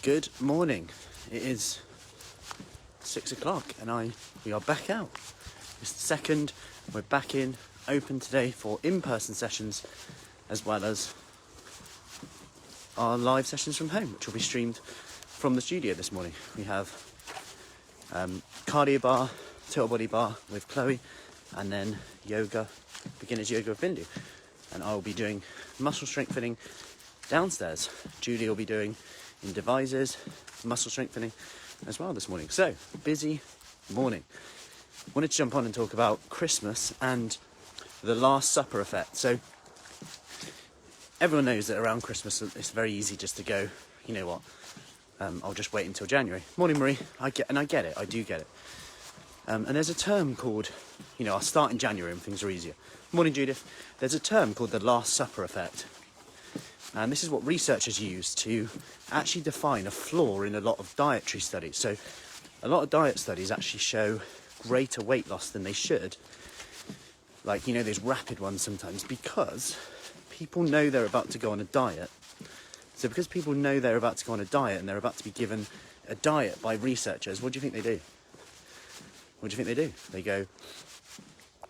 Good morning. It is 6 o'clock and we are back out. It's the second. We're back in, open today for in-person sessions as well as our live sessions from home, which will be streamed from the studio this morning. We have cardio bar, total body bar with Chloe, and then yoga, beginner's yoga with Bindu. And I will be doing muscle strengthening downstairs. Julie will be doing in Devizes muscle strengthening as well this morning. So, busy morning. Wanted to jump on and talk about Christmas and the Last Supper effect. So, everyone knows that around Christmas it's very easy just to go, you know what, I'll just wait until January. Morning, Marie. I get it. I do get it. And there's a term called, I'll start in January and things are easier. Morning, Judith. There's a term called the Last Supper effect. And this is what researchers use to actually define a flaw in a lot of dietary studies. So a lot of diet studies actually show greater weight loss than they should. Like, those rapid ones sometimes, because people know they're about to go on a diet. So because people know they're about to go on a diet and they're about to be given a diet by researchers, what do you think they do? What do you think they do? They go,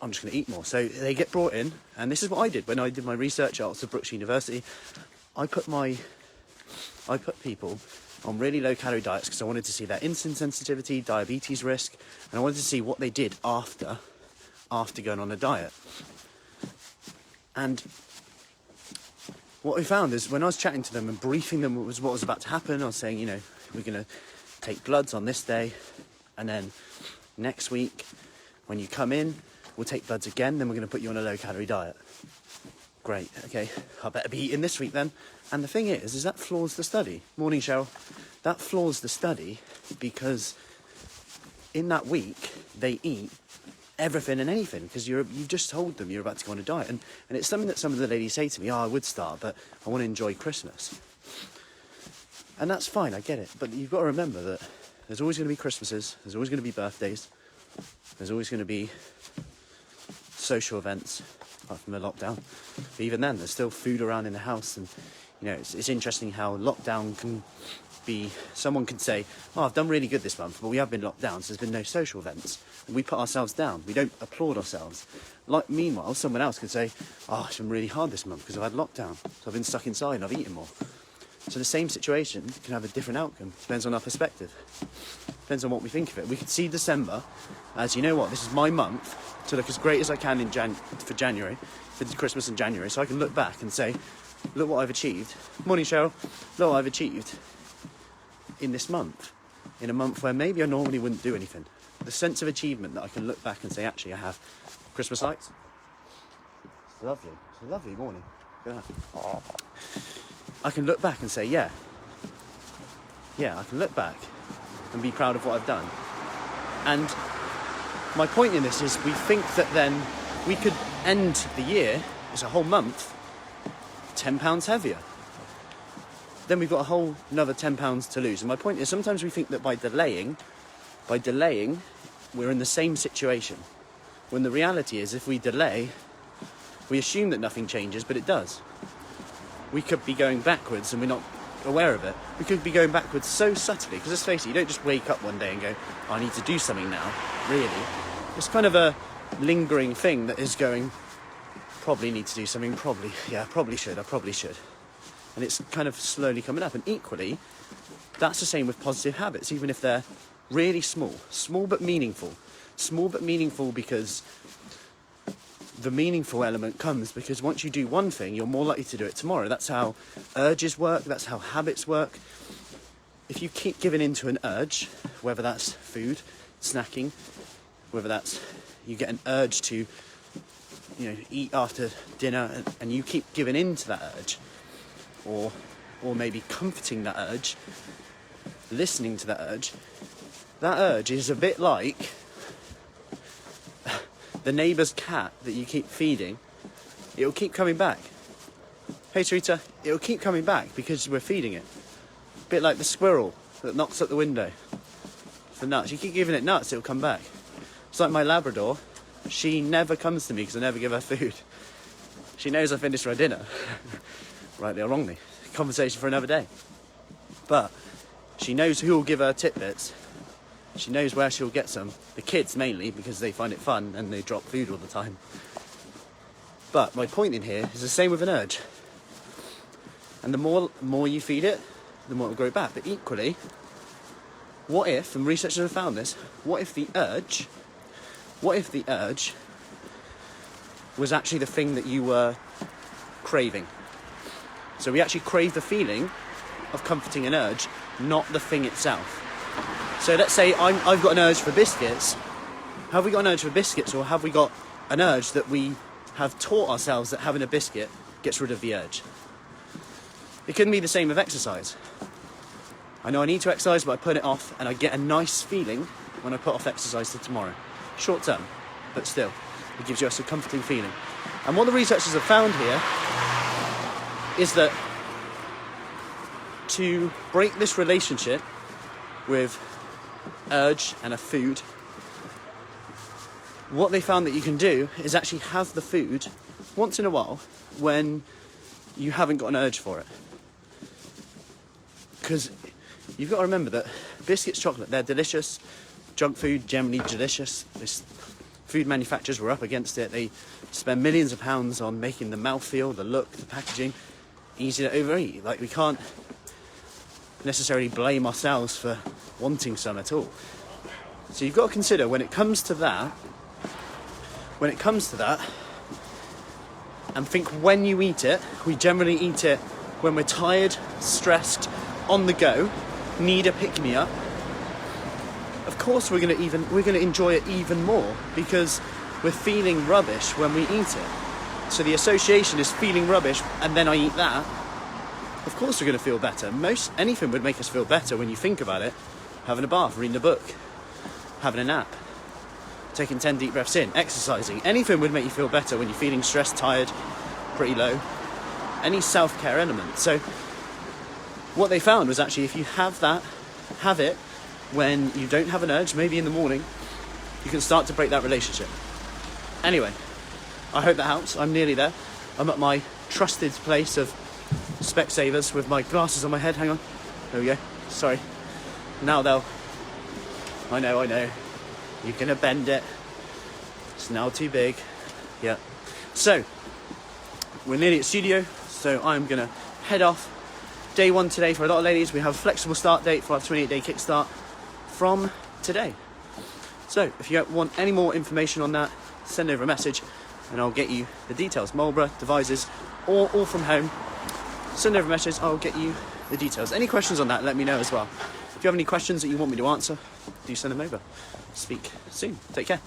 I'm just going to eat more. So they get brought in, and this is what I did when I did my research at Fruci University. I put people on really low calorie diets because I wanted to see their insulin sensitivity, diabetes risk, and I wanted to see what they did after going on a diet. And what we found is when I was chatting to them and briefing them what was about to happen, I was saying, we're going to take bloods on this day, and then next week when you come in, we'll take bloods again, then we're going to put you on a low calorie diet. Great, okay, I better be eating this week then. And the thing is that flaws the study. Morning, Cheryl. That flaws the study because in that week they eat everything and anything because you've just told them you're about to go on a diet. And it's something that some of the ladies say to me, I would start, but I want to enjoy Christmas. And that's fine, I get it. But you've got to remember that there's always going to be Christmases, there's always going to be birthdays, there's always going to be social events, apart from the lockdown. But even then, there's still food around in the house, and it's interesting how lockdown can be. Someone can say, I've done really good this month, but we have been locked down, so there's been no social events, and we put ourselves down. We don't applaud ourselves. Meanwhile, someone else could say, it's been really hard this month because I've had lockdown, so I've been stuck inside and I've eaten more. So the same situation can have a different outcome. Depends on our perspective. Depends on what we think of it. We could see December as, this is my month to look as great as I can for January, for Christmas and January, so I can look back and say, look what I've achieved. Morning, Cheryl. Look what I've achieved in this month. In a month where maybe I normally wouldn't do anything. The sense of achievement that I can look back and say, actually, I have Christmas lights. It's lovely. It's a lovely morning. Yeah. I can look back and say, I can look back and be proud of what I've done. And my point in this is we think that then we could end the year, it's a whole month, 10 pounds heavier. Then we've got a whole another 10 pounds to lose. And my point is sometimes we think that by delaying, we're in the same situation. When the reality is if we delay, we assume that nothing changes, but it does. We could be going backwards and we're not aware of it. We could be going backwards so subtly, because let's face it, you don't just wake up one day and go, I need to do something now, really. It's kind of a lingering thing that is going, probably need to do something, probably should. And it's kind of slowly coming up. And equally, that's the same with positive habits, even if they're really small but meaningful. Small but meaningful because the meaningful element comes because once you do one thing, you're more likely to do it tomorrow. That's how urges work. That's how habits work. If you keep giving into an urge, whether that's food, snacking, whether that's you get an urge to, eat after dinner, and you keep giving into that urge, or maybe comforting that urge, listening to that urge is a bit like the neighbour's cat that you keep feeding. It'll keep coming back. Hey, Terita, it'll keep coming back because we're feeding it. A bit like the squirrel that knocks at the window for nuts. You keep giving it nuts, it'll come back. It's like my Labrador. She never comes to me because I never give her food. She knows I finished her dinner. Rightly or wrongly. Conversation for another day. But She knows who will give her tidbits. She knows where she'll get some. The kids mainly, because they find it fun and they drop food all the time. But my point in here is the same with an urge. And the more you feed it, the more it will grow back. But equally, what if, and researchers have found this, what if the urge was actually the thing that you were craving? So we actually crave the feeling of comforting an urge, not the thing itself. So let's say I've got an urge for biscuits. Have we got an urge for biscuits, or have we got an urge that we have taught ourselves that having a biscuit gets rid of the urge? It can be the same with exercise. I know I need to exercise, but I put it off and I get a nice feeling when I put off exercise till tomorrow. Short term, but still, it gives you a comforting feeling. And what the researchers have found here is that to break this relationship with urge and a food, what they found that you can do is actually have the food once in a while when you haven't got an urge for it. Because you've got to remember that biscuits, chocolate, they're delicious. Junk food, generally delicious. This food manufacturers were up against it. They spend millions of pounds on making the mouthfeel, the look, the packaging easy to overeat. Like, we can't necessarily blame ourselves for wanting some at all. So you've got to consider when it comes to that, and think when you eat it. We generally eat it when we're tired, stressed, on the go, need a pick-me-up. Of course we're going to enjoy it even more because we're feeling rubbish when we eat it. So the association is feeling rubbish, and then I eat that. Of course we're going to feel better. Anything would make us feel better when you think about it. Having a bath, reading a book, having a nap, taking 10 deep breaths in, exercising. Anything would make you feel better when you're feeling stressed, tired, pretty low. Any self-care element. So what they found was actually if you have it when you don't have an urge, maybe in the morning, you can start to break that relationship. Anyway, I hope that helps. I'm nearly there. I'm at my trusted place of Specsavers with my glasses on my head. Hang on. There we go. Sorry. Now I know. You're going to bend it. It's now too big. Yeah. So, we're nearly at studio, so I'm going to head off. Day one today for a lot of ladies. We have a flexible start date for our 28-day Kickstart from today. So, if you want any more information on that, send over a message and I'll get you the details. Marlborough, Devizes, or all from home. Send over a message, I'll get you the details. Any questions on that, let me know as well. If you have any questions that you want me to answer, do send them over. Speak soon. Take care.